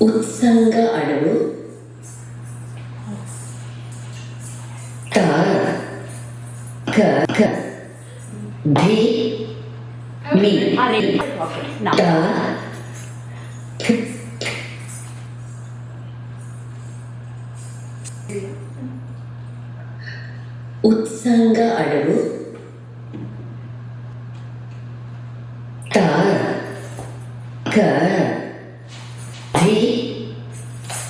ಉತ್ಸಂಗ ಅಡವು ತ ಕ ಕ ಧಿ ಮಿ ತ ಥ ಉತ್ಸಂಗ ಅಡವು ತ ಕ ಧಿ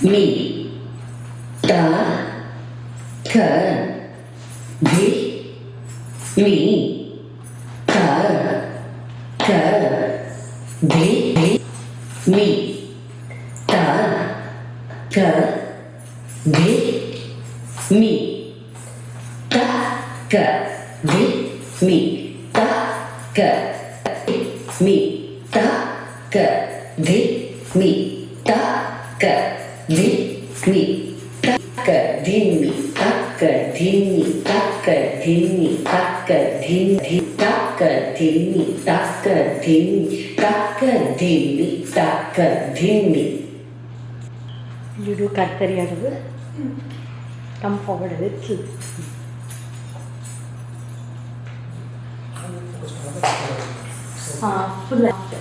ಮಿ ತ ಥ ಧಿ ಮಿ ತ ಥ ಧಿ ಮಿ ತ ಥ ಧಿ ಮಿ ತ ಕ ಧಿ ಮಿ ತ ಕ ಮಿ ತ ಕ ಧಿ ಮಿ ತ ಕ ಧಿ ಮಿ ತ ಕ ಧಿ ಮಿ ತ ಕ ಧಿ ಮಿ ತ ಕ ಧಿ ಮಿ ತ ಕ ಧಿ ಮಿ ತ ಕ ಧಿ ಮಿ ತ ಕ ಧಿ ಮಿ ತ ಕ ಧಿ ಮಿ ತ ಕ ಧಿ ಮಿ. You do Kartari Adavu. Come forward a little. Full after.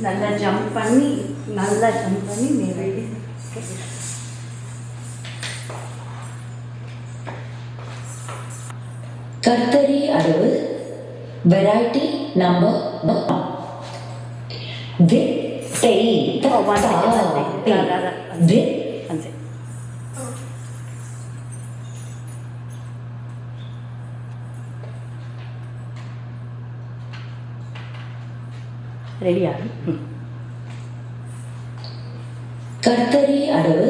நல்லா ஜம்ப் பண்ணி நேரடி கர்த்தரி அடவு வெரைட்டி நம்பர் தி டெய் தி ரெடியா? கர்த்தரி அடவு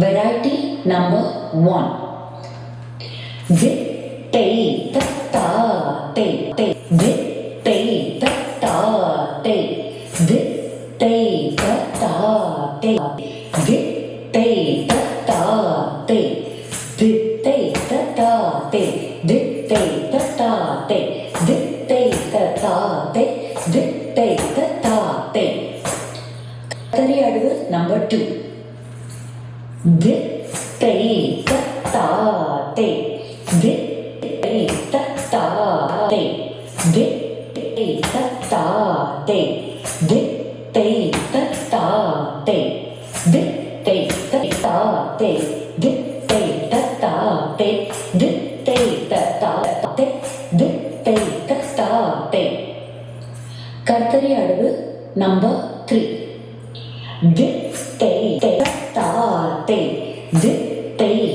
வெரைட்டி நம்பர் 1 தி டெய் தா டெய் டெய் தி டெய் தா டெய் தி டெய் தா டெய் தி டெய் தா டெய் தி டெய் தா டெய் தி டெய் தா டெய் தி டெய் தா டெய் தி டெய் தா டெய். கர்த்தரி அடவு நம்பர் 2 தி டெய் தா டெய் தி டெய் தா டெய் தி டெய் தா டெய் தி டெய் தா டெய் தி டெய் தா டெய் தி டெய் தா டெய் தி டெய் தா டெய் தி டெய் தா டெய். கர்த்தரி அடவு நம்பர் 3 தி டெய் தா டெய் தி டெய்